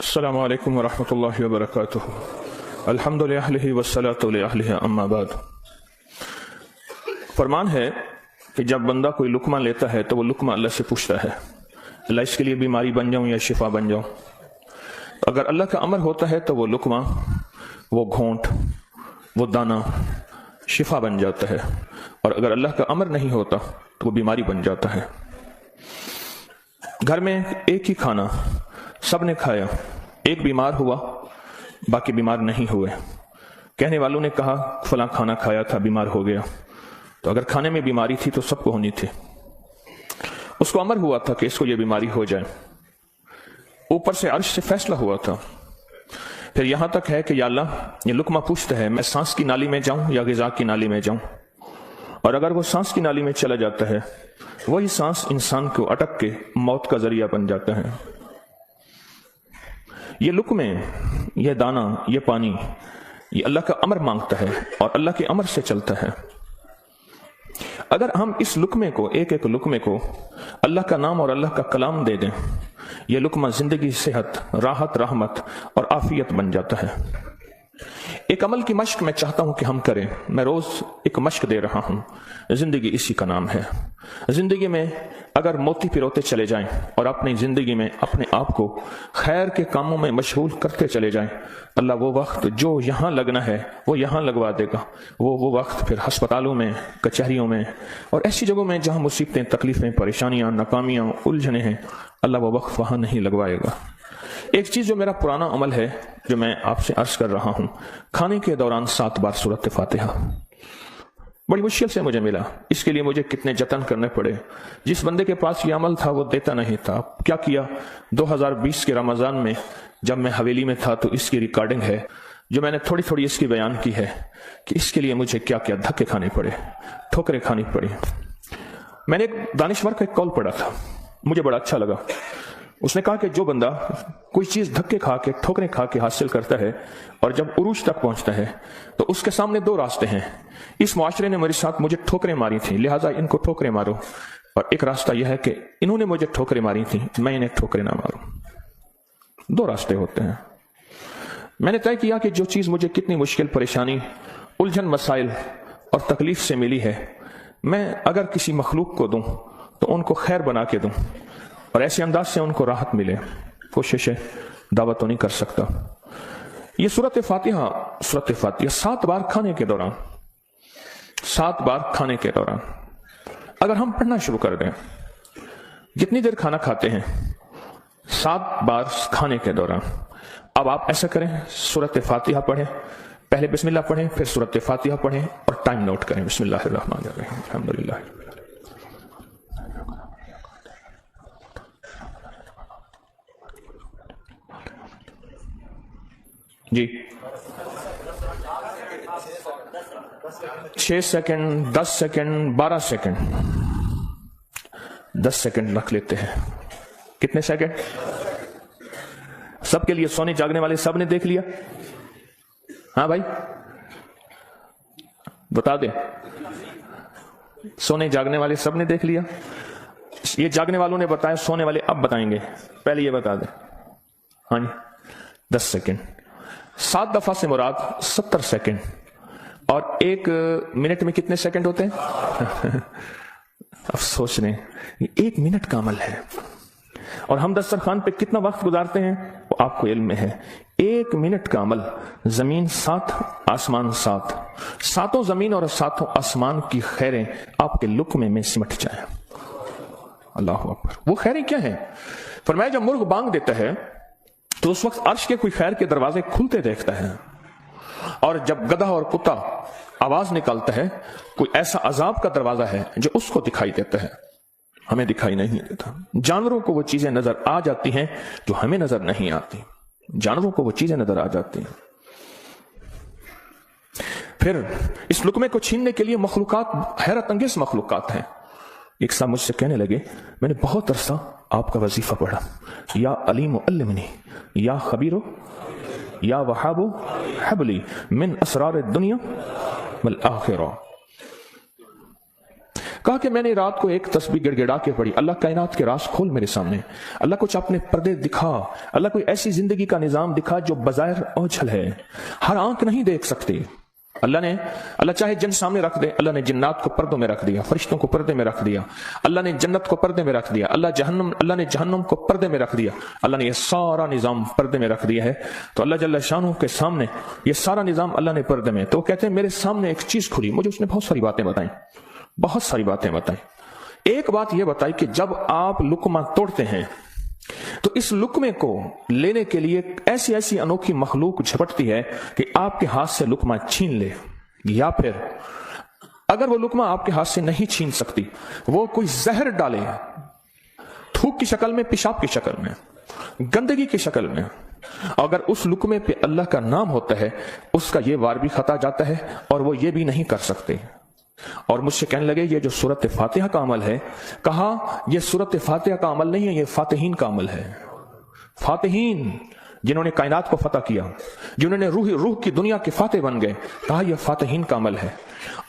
अस्सलामु अलैकुम वरहमतुल्लाहि वबरकातुहू। अल्हम्दुलिल्लाह वस्सलातु लिअहलिही अम्मा बाद। फरमान है कि जब बंदा कोई लुकमा लेता है तो वो लुकमा अल्लाह से पूछता है, अल्लाह इसके लिए बीमारी बन जाऊं या शिफा बन जाऊं। अगर अल्लाह का अमर होता है तो वो लुकमा, वो घोंट, वो दाना शिफा बन जाता है, और अगर अल्लाह का अमर नहीं होता तो वो बीमारी बन जाता है। घर में एक ही खाना सब ने खाया, एक बीमार हुआ बाकी बीमार नहीं हुए। कहने वालों ने कहा फलां खाना खाया था बीमार हो गया, तो अगर खाने में बीमारी थी तो सबको होनी थी। उसको अमर हुआ था कि इसको ये बीमारी हो जाए, ऊपर से अर्श से फैसला हुआ था। फिर यहां तक है कि या अल्लाह, ये लुकमा पूछता है मैं सांस की नाली में जाऊं या ग़िज़ा की नाली में जाऊं, और अगर वो सांस की नाली में चला जाता है वही सांस इंसान को अटक के मौत का जरिया बन जाता है। ये लुकमे, ये दाना, ये पानी, ये अल्लाह का अमर मांगता है और अल्लाह के अमर से चलता है। अगर हम इस लुकमे को, एक एक लुकमे को अल्लाह का नाम और अल्लाह का कलाम दे दें, यह लुकमा जिंदगी, सेहत, राहत, रहमत और आफियत बन जाता है। एक अमल की मश्क मैं चाहता हूं कि हम करें। मैं रोज एक मश्क दे रहा हूं, जिंदगी इसी का नाम है। जिंदगी में अगर मोती पिरोते चले जाएं और अपनी जिंदगी में अपने आप को खैर के कामों में मशगूल करते चले जाएं, अल्लाह वो वक्त जो यहां लगना है वो यहां लगवा देगा। वो वक्त फिर अस्पतालों में, कचहरियों में और ऐसी जगहों में जहां मुसीबतें, तकलीफें, परेशानियां, नाकामियां, उलझने हैं, अल्लाह वो वक्त वहां नहीं लगवाएगा। एक चीज जो मेरा पुराना अमल है, जो मैं आपसे अर्ज कर रहा हूं, खाने के दौरान 7 बार सूरत फातिहा। बड़ी मुश्किल से मुझे मिला, इसके लिए मुझे कितने जतन करने पड़े। जिस बंदे के पास ये अमल था वो देता नहीं था। क्या किया, 2020 के रमजान में जब मैं हवेली में था तो इसकी रिकॉर्डिंग है, जो मैंने थोड़ी थोड़ी इसकी बयान की है कि इसके लिए मुझे क्या क्या धक्के खाने पड़े, ठोकरें खानी पड़ी। मैंने एक दानिश्वर का एक कॉल पढ़ा था, मुझे बड़ा अच्छा लगा। उसने कहा कि जो बंदा कोई चीज धक्के खा के, ठोकरें खा के हासिल करता है और जब उरूज तक पहुंचता है तो उसके सामने 2 रास्ते हैं। इस मुआशरे ने मेरे साथ मुझे ठोकरें मारी थी, लिहाजा इनको ठोकरें मारो, और एक रास्ता यह है कि इन्होंने मुझे ठोकरें मारी थी, मैं इन्हें ठोकरें ना मारूं। 2 रास्ते होते हैं। मैंने तय किया कि जो चीज मुझे कितनी मुश्किल, परेशानी, उलझन, मसाइल और तकलीफ से मिली है, मैं अगर किसी मखलूक को दूं तो उनको खैर बना के दूं और ऐसे अंदाज से उनको राहत मिले। कोशिश दावा तो नहीं कर सकता। ये सूरत फातिहा 7 बार खाने के दौरान, 7 बार खाने के दौरान अगर हम पढ़ना शुरू कर दें, जितनी देर खाना खाते हैं 7 बार खाने के दौरान। अब आप ऐसा करें, सूरत फातिहा पढ़ें, पहले बिस्मिल्लाह पढ़ें, फिर सूरत फातिहा पढ़ें और टाइम नोट करें। बिस्मिल्लाहिर्रहमानिर्रहीम, अल्हम्दुलिल्लाह जी। 6 सेकंड, 10 सेकंड, 12 सेकंड, 10 सेकंड रख लेते हैं। कितने सेकंड? सबके लिए, सोने जागने वाले सब ने देख लिया? हाँ भाई बता दे, सोने जागने वाले सब ने देख लिया? ये जागने वालों ने बताया, सोने वाले अब बताएंगे, पहले ये बता दे। हाँ जी, 10 सेकंड। 7 दफा से मुराद 70 सेकंड, और 1 मिनट में कितने सेकंड होते हैं? अब सोच रहे हैं, 1 मिनट का अमल है, और हम दस्तरखान पे कितना वक्त गुजारते हैं वो आपको इल्म में है। 1 मिनट का अमल, जमीन 7, आसमान 7, 7 जमीन और 7 आसमान की खैरें आपके लुकमे में सिमट जाए। अल्लाह अकबर। वो खैरें क्या है? फरमाया जब मुर्ग बांग देता है तो उस वक्त अर्श के कोई खैर के दरवाजे खुलते देखता है, और जब गधा और कुत्ता आवाज निकालता है, कोई ऐसा अजाब का दरवाजा है जो उसको दिखाई देता है, हमें दिखाई नहीं देता। जानवरों को वो चीजें नजर आ जाती हैं जो हमें नजर नहीं आती। जानवरों को वो चीजें नजर आ जाती हैं। फिर इस लुकमे को छीनने के लिए मखलूकात, हैरत अंगेज मखलूकात हैं। एक साहब मुझसे कहने लगे, मैंने बहुत अरसा आपका वजीफा पढ़ा, या अलीम अल्लिमनी, या खबीरो, या वहाबो हबली मिन असरार दुनिया वल आखिरा। कहा कि मैंने रात को एक तस्बीह गिड़गिड़ा के पढ़ी, अल्लाह कायनात के राज खोल मेरे सामने, अल्लाह कुछ अपने पर्दे दिखा, अल्लाह कोई ऐसी जिंदगी का निजाम दिखा जो बज़ाहिर ओझल है, हर आंख नहीं देख सकती। अल्लाह चाहे जिन सामने रख दे, अल्लाह ने जिन्नात को पर्दों में रख दिया, फरिश्तों को पर्दे में रख दिया, अल्लाह ने जन्नत को पर्दे में रख दिया, अल्लाह ने जहन्नम को पर्दे में रख दिया, अल्लाह ने यह सारा निजाम पर्दे में रख दिया है। तो अल्लाह जल्ल शानहू के सामने यह सारा निजाम अल्लाह ने पर्दे में, तो वो कहते हैं मेरे सामने एक चीज खुली, मुझे उसने बहुत सारी बातें बताई, बहुत सारी बातें बताई। एक बात यह बताई कि जब आप लुकमा तोड़ते हैं तो इस लुकमे को लेने के लिए ऐसी ऐसी अनोखी मखलूक झपटती है कि आपके हाथ से लुकमा छीन ले, या फिर अगर वो लुकमा आपके हाथ से नहीं छीन सकती, वो कोई जहर डाले, थूक की शक्ल में, पेशाब की शक्ल में, गंदगी की शक्ल में। अगर उस लुकमे पे अल्लाह का नाम होता है, उसका ये वार भी खता जाता है और वो ये भी नहीं कर सकते। और मुझसे कहने लगे ये जो सूरत फातिहा का अमल है, कहा यह सूरत फातिहा का अमल नहीं है, यह फातिहीन का अमल है। फातिहीन जिन्होंने कायनात को फतह किया, जिन्होंने रूह की दुनिया के फातिह बन गए, कहा यह फातिहीन का अमल है।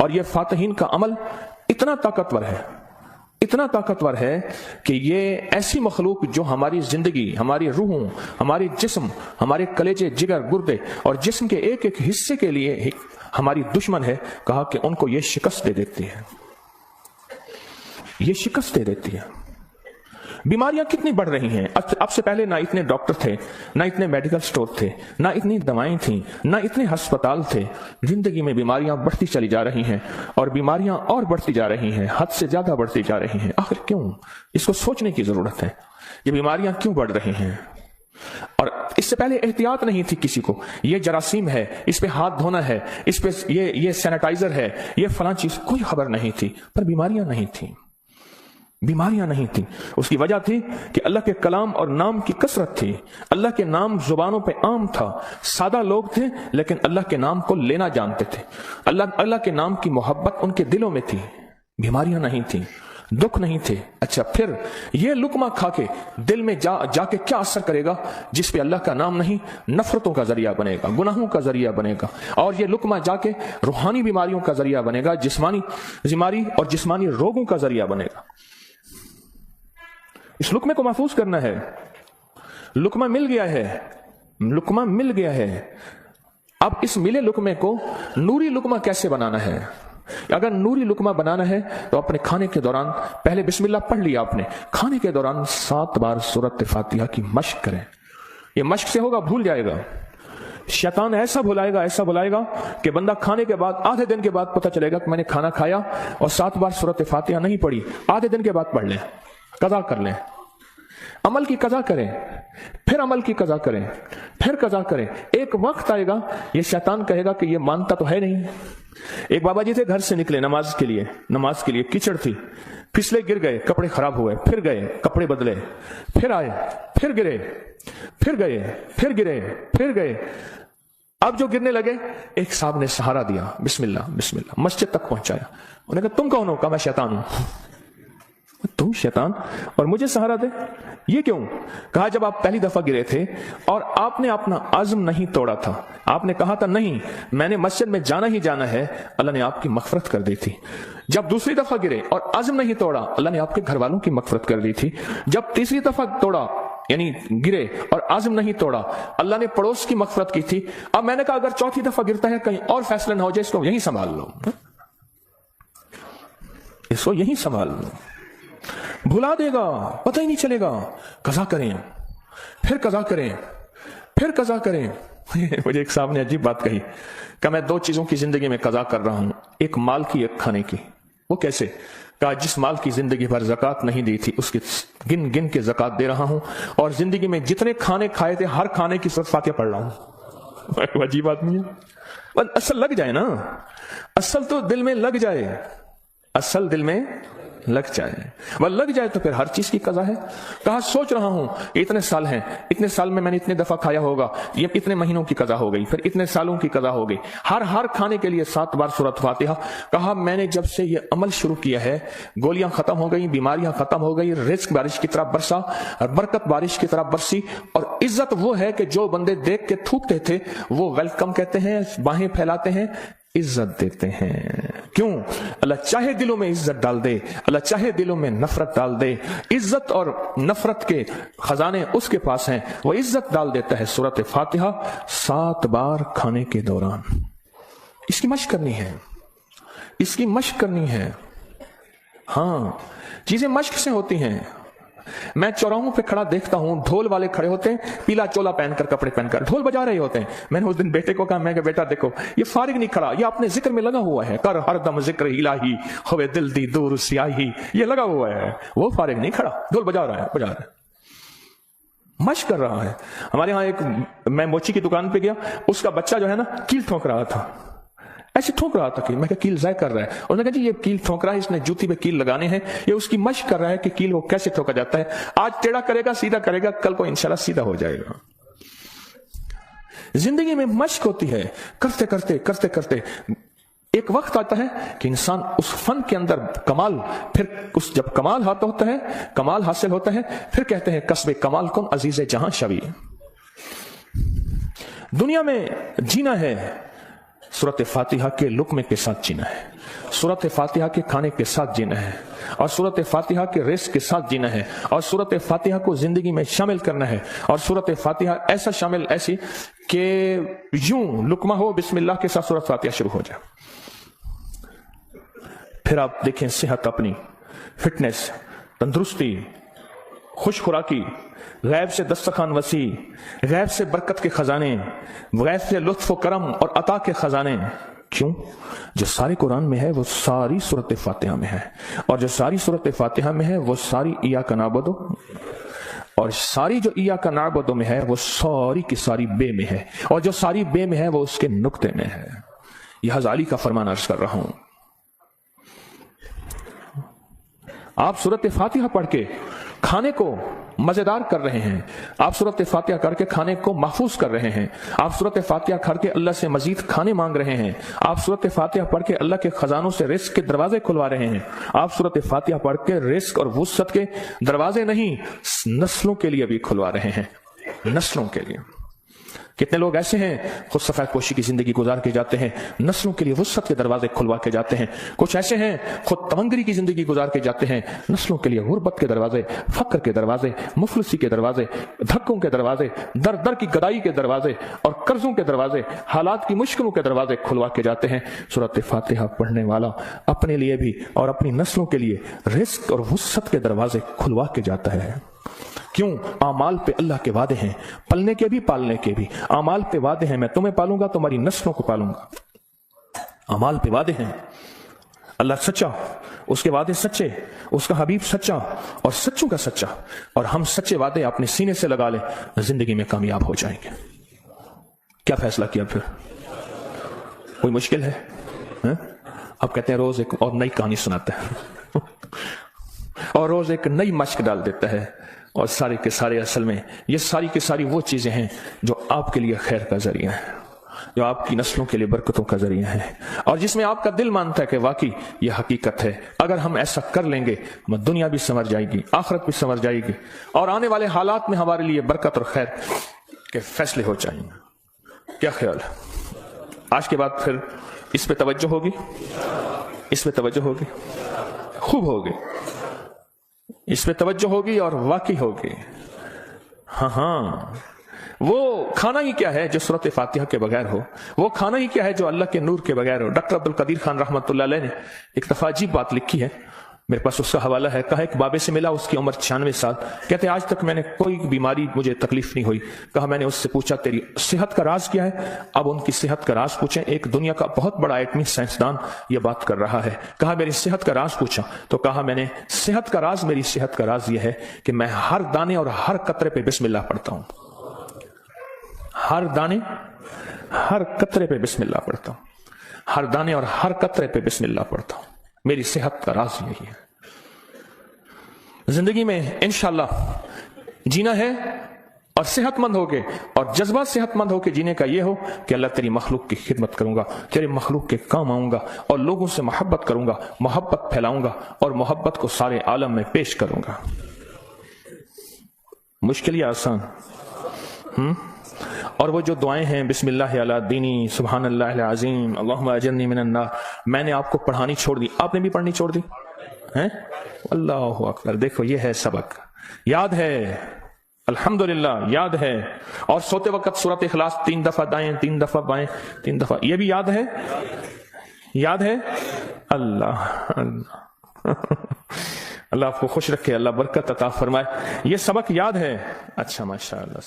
और यह फातिहीन का अमल इतना ताकतवर है, इतना ताकतवर है कि ये ऐसी मखलूक जो हमारी जिंदगी, हमारी रूहों, हमारे जिस्म, हमारे कलेजे, जिगर, गुर्दे और जिस्म के एक एक हिस्से के लिए हमारी दुश्मन है, कहा कि उनको ये शिकस्त दे देती है, ये शिकस्त दे देती है। बीमारियां कितनी बढ़ रही हैं। अब से पहले ना इतने डॉक्टर थे, ना इतने मेडिकल स्टोर थे, ना इतनी दवाएं थी, ना इतने अस्पताल थे। जिंदगी में बीमारियां बढ़ती चली जा रही हैं और बीमारियां और बढ़ती जा रही हैं, हद से ज्यादा बढ़ती जा रही हैं। आखिर क्यों? इसको सोचने की जरूरत है, ये बीमारियां क्यों बढ़ रही हैं। और इससे पहले एहतियात नहीं थी किसी को, ये जरासीम है, इस पे हाथ धोना है, इस पे ये सैनिटाइजर है, ये फलां चीज, कोई खबर नहीं थी। पर बीमारियां नहीं थी, बीमारियां नहीं थी। उसकी वजह थी कि अल्लाह के कलाम और नाम की कसरत थी। अल्लाह के नाम जुबानों पे आम था, सादा लोग थे लेकिन अल्लाह के नाम को लेना जानते थे। अल्लाह के नाम की मोहब्बत उनके दिलों में थी। बीमारियां नहीं थी, दुख नहीं थे। अच्छा, फिर ये लुकमा खा के दिल में जाके क्या असर करेगा, जिस पे अल्लाह का नाम नहीं, नफरतों का जरिया बनेगा, गुनाहों का जरिया बनेगा। और ये लुकमा जाके रूहानी बीमारियों का जरिया बनेगा, जिस्मानी बीमारी और जिस्मानी रोगों का जरिया बनेगा। इस लुकमे को महफूज करना है। लुकमा मिल गया है, लुकमा मिल गया है। अब इस मिले लुकमे को नूरी लुकमा कैसे बनाना है? अगर नूरी लुकमा बनाना है तो अपने खाने के दौरान पहले बिस्मिल्लाह पढ़ लिया आपने, खाने के दौरान 7 बार सूरत फातिहा की मश्क करें। ये मश्क से होगा, भूल जाएगा। शैतान ऐसा बुलाएगा कि बंदा खाने के बाद, आधे दिन के बाद पता चलेगा कि मैंने खाना खाया और 7 बार सूरत फातिहा नहीं पढ़ी। आधे दिन के बाद पढ़ लें, कज़ा कर लें, अमल की कज़ा करें, फिर अमल की कज़ा करें, फिर कज़ा करें। एक वक्त आएगा ये शैतान कहेगा कि ये मानता तो है नहीं। एक बाबा जी थे, घर से निकले नमाज के लिए, कीचड़ थी, फिसले, गिर गए, कपड़े खराब हुए, फिर गए, कपड़े बदले, फिर आए, फिर गिरे, फिर गए, फिर गिरे, फिर गए। अब जो गिरने लगे, एक साहब ने सहारा दिया, बिस्मिल्लाह बिस्मिल्लाह, मस्जिद तक पहुंचाया। उन्होंने कहा तुम कौन हो? कहा मैं शैतान हूं। तुम शैतान और मुझे सहारा दे, ये क्यों? कहा जब आप पहली दफा गिरे थे और आपने अपना आज़म नहीं तोड़ा था, आपने कहा था नहीं मैंने मस्जिद में जाना ही जाना है, अल्लाह ने आपकी मगफरत कर दी थी। जब दूसरी दफा गिरे और आज़म नहीं तोड़ा, अल्लाह ने आपके घर वालों की मगफरत कर दी थी। जब तीसरी दफा तोड़ा, यानी गिरे और आज़म नहीं तोड़ा, अल्लाह ने पड़ोस की मगफरत की थी। अब मैंने कहा अगर चौथी दफा गिरता है कहीं और फैसला ना हो जाए, इसको यहीं संभाल लो, इसको यहीं संभाल लो, भुला देगा, पता ही नहीं चलेगा। कज़ा करें, फिर कज़ा करें, फिर कज़ा करें। मुझे एक साहब ने अजीब बात कही, कहा मैं 2 चीजों की जिंदगी में कज़ा कर रहा हूं, एक माल की, एक खाने की। वो कैसे? कहा जिस माल की जिंदगी भर ज़कात नहीं दी थी, उसकी गिन गिन के ज़कात दे रहा हूं, और जिंदगी में जितने खाने खाए थे हर खाने की सूरत फातिहा पढ़ रहा हूं। अजीब आदमी है। असल लग जाए ना, असल तो दिल में लग जाए, असल दिल में लग जाए, वह लग जाए तो फिर हर चीज की कज़ा है। कहा सोच रहा हूं इतने साल हैं, इतने साल में मैंने इतने दफा खाया होगा, ये इतने महीनों की कज़ा हो गई, फिर इतने सालों की कज़ा हो गई, हर खाने के लिए 7 बार सूरत फातिहा। कहा मैंने जब से ये अमल शुरू किया है, गोलियां खत्म हो गई, बीमारियां खत्म हो गई, रिज़्क बारिश की तरह बरसा, बरकत बारिश की तरह बरसी। और इज्जत वो है कि जो बंदे देख के थूकते थे वो वेलकम कहते हैं, बाहें फैलाते हैं, عزت دیتے ہیں۔ کیوں؟ اللہ چاہے دلوں میں عزت ڈال دے، اللہ چاہے دلوں میں نفرت ڈال دے۔ عزت اور نفرت کے خزانے اس کے پاس ہیں، وہ عزت ڈال دیتا ہے۔ سورۃ فاتحہ 7 بار کھانے کے دوران۔ اس کی مشق کرنی ہے، اس کی مشق کرنی ہے۔ ہاں، چیزیں مشق سے ہوتی ہیں۔ میں چوراہوں پہ کھڑا دیکھتا ہوں، ڈھول والے کھڑے ہوتے ہیں، پیلا چولا پہن کر، کپڑے پہن کر ڈھول بجا رہے ہوتے ہیں۔ میں نے اس دن بیٹے کو کہا، میں کہ بیٹا دیکھو، یہ فارغ نہیں کھڑا، یہ اپنے ذکر میں لگا ہوا ہے، کر ہر دم ذکر الہی ہوئے دل دی دور سیاہی، یہ لگا ہوا ہے، وہ فارغ نہیں کھڑا، ڈھول بجا رہا ہے، مشق کر رہا ہے۔ ہمارے ہاں ایک، میں موچی کی دکان پہ گیا، اس کا بچہ جو ہے نا کیل ٹھونک رہا تھا، ایسے ٹھونک رہا تھا کہ میں کیل ضائع کر رہا ہے، اور نے کہا جی یہ کیل ٹھونک رہا ہے، اس نے جوتی پہ کیل لگانے ہیں، یہ اس کی مشق کر رہا ہے کہ کیل کو کیسے ٹھوکا جاتا ہے۔ آج ٹیڑھا کرے گا، سیدھا کرے گا، کل کو انشاءاللہ سیدھا ہو جائے گا۔ زندگی میں مشق ہوتی ہے، کرتے کرتے کرتے کرتے ایک وقت آتا ہے کہ انسان اس فن کے اندر کمال، پھر اس جب کمال ہاتھ ہوتا ہے، کمال حاصل ہوتا ہے، پھر کہتے ہیں کسب کمال کن عزیز جہاں شوی۔ دنیا میں جینا ہے، سورۃ فاتحہ کے لقمے کے ساتھ جینا ہے، سورۃ فاتحہ کے کھانے کے ساتھ جینا ہے، اور سورۃ فاتحہ کے رزق کے ساتھ جینا ہے، اور سورۃ فاتحہ کو زندگی میں شامل کرنا ہے، اور سورۃ فاتحہ ایسا شامل، ایسی کہ یوں لقمہ ہو بسم اللہ کے ساتھ سورۃ فاتحہ شروع ہو جائے۔ پھر آپ دیکھیں صحت، اپنی فٹنس، تندرستی، خوش خوراکی، غیب سے دسترخوان وسیع، غیب سے برکت کے خزانے، غیب سے لطف و کرم اور عطا کے خزانے۔ کیوں؟ جو سارے قرآن میں ہے وہ ساری سورۃ فاتحہ میں ہے، اور جو ساری سورۃ فاتحہ میں ہے وہ ساری ایاک نعبد، اور ساری جو ایاک نعبد میں ہے وہ ساری کی ساری بے میں ہے، اور جو ساری بے میں ہے وہ اس کے نقطے میں ہے۔ یہ غزالی کا فرمان عرض کر رہا ہوں۔ آپ سورۃ فاتحہ پڑھ کے کھانے کو مزیدار کر رہے ہیں، آپ سورۃ فاتحہ کر کے کھانے کو محفوظ کر رہے ہیں، آپ سورۃ فاتحہ کر کے اللہ سے مزید کھانے مانگ رہے ہیں، آپ سورۃ فاتحہ پڑھ کے اللہ کے خزانوں سے رزق کے دروازے کھلوا رہے ہیں، آپ سورۃ فاتحہ پڑھ کے رزق اور وسعت کے دروازے نہیں، نسلوں کے لیے بھی کھلوا رہے ہیں، نسلوں کے لیے۔ کتنے لوگ ایسے ہیں خود سفید پوشی کی زندگی گزار کے جاتے ہیں، نسلوں کے لیے وسعت کے دروازے کھلوا کے جاتے ہیں۔ کچھ ایسے ہیں خود تونگری کی زندگی گزار کے جاتے ہیں، نسلوں کے لیے غربت کے دروازے، فقر کے دروازے، مفلسی کے دروازے، دھکوں کے دروازے، در در کی گدائی کے دروازے اور قرضوں کے دروازے، حالات کی مشکلوں کے دروازے کھلوا کے جاتے ہیں۔ سورۃ فاتحہ پڑھنے والا اپنے لیے بھی اور اپنی نسلوں کے لیے رزق اور وسعت کے دروازے کھلوا کے جاتا ہے۔ کیوں؟ اعمال پہ اللہ کے وعدے ہیں، پلنے کے بھی پالنے کے بھی۔ اعمال پہ وعدے ہیں، میں تمہیں پالوں گا، تمہاری نسلوں کو پالوں گا۔ اعمال پہ وعدے ہیں، اللہ سچا، اس کے وعدے سچے، اس کا حبیب سچا اور سچوں کا سچا، اور ہم سچے وعدے اپنے سینے سے لگا لیں، زندگی میں کامیاب ہو جائیں گے۔ کیا فیصلہ کیا پھر؟ کوئی مشکل ہے؟ اب کہتے ہیں روز ایک اور نئی کہانی سناتا ہے اور روز ایک نئی مشق ڈال دیتا ہے، اور سارے کے سارے اصل میں یہ ساری کی ساری وہ چیزیں ہیں جو آپ کے لیے خیر کا ذریعہ ہے، جو آپ کی نسلوں کے لیے برکتوں کا ذریعہ ہے، اور جس میں آپ کا دل مانتا ہے کہ واقعی یہ حقیقت ہے۔ اگر ہم ایسا کر لیں گے، دنیا بھی سنور جائے گی، آخرت بھی سنور جائے گی، اور آنے والے حالات میں ہمارے لیے برکت اور خیر کے فیصلے ہو جائیں گے۔ کیا خیال ہے؟ آج کے بعد پھر اس پہ توجہ ہوگی، اس پہ توجہ ہوگی، خوب ہوگی، اس پہ توجہ ہوگی اور واقعی ہوگی۔ ہاں، وہ کھانا ہی کیا ہے جو سورۃ فاتحہ کے بغیر ہو، وہ کھانا ہی کیا ہے جو اللہ کے نور کے بغیر ہو۔ ڈاکٹر عبدالقدیر خان رحمۃ اللہ علیہ نے ایک دفعہ عجیب بات لکھی ہے، میرے پاس اس کا حوالہ ہے۔ کہا ایک بابے سے ملا، اس کی عمر 96 سال، کہتے آج تک میں نے کوئی بیماری، مجھے تکلیف نہیں ہوئی۔ کہا میں نے اس سے پوچھا تیری صحت کا راز کیا ہے؟ اب ان کی صحت کا راز پوچھیں، ایک دنیا کا بہت بڑا ایٹمی سائنسدان یہ بات کر رہا ہے۔ کہا میری صحت کا راز پوچھا تو کہا میں نے صحت کا راز، میری صحت کا راز یہ ہے کہ میں ہر دانے اور ہر قطرے پہ بسم اللہ پڑھتا ہوں، ہر دانے ہر قطرے پہ بسم اللہ پڑھتا ہوں، ہر دانے اور ہر قطرے پہ بسم اللہ پڑھتا ہوں۔ میری صحت کا راز یہی ہے۔ زندگی میں انشاءاللہ جینا ہے اور صحت مند ہو کے، اور جذبہ صحت مند ہو کے جینے کا یہ ہو کہ اللہ تیری مخلوق کی خدمت کروں گا، تیرے مخلوق کے کام آؤں گا، اور لوگوں سے محبت کروں گا، محبت پھیلاؤں گا، اور محبت کو سارے عالم میں پیش کروں گا۔ مشکل یا آسان؟ اور وہ جو دعائیں ہیں بسم اللہ علی دینی، سبحان اللہ العظیم، اللہم اجرنی من النار، میں نے آپ کو پڑھانی چھوڑ دی، آپ نے بھی پڑھنی چھوڑ دی ہیں؟ اللہ اکبر، دیکھو یہ ہے سبق، یاد ہے الحمدللہ یاد ہے. اور سوتے وقت سورۃ اخلاص 3 دفعہ دائیں، 3 دفعہ بائیں، 3 دفعہ، یہ بھی یاد ہے؟ یاد ہے؟ اللہ اللہ اللہ آپ کو خوش رکھے، اللہ برکت عطا فرمائے. یہ سبق یاد ہے؟ اچھا ماشاء اللہ.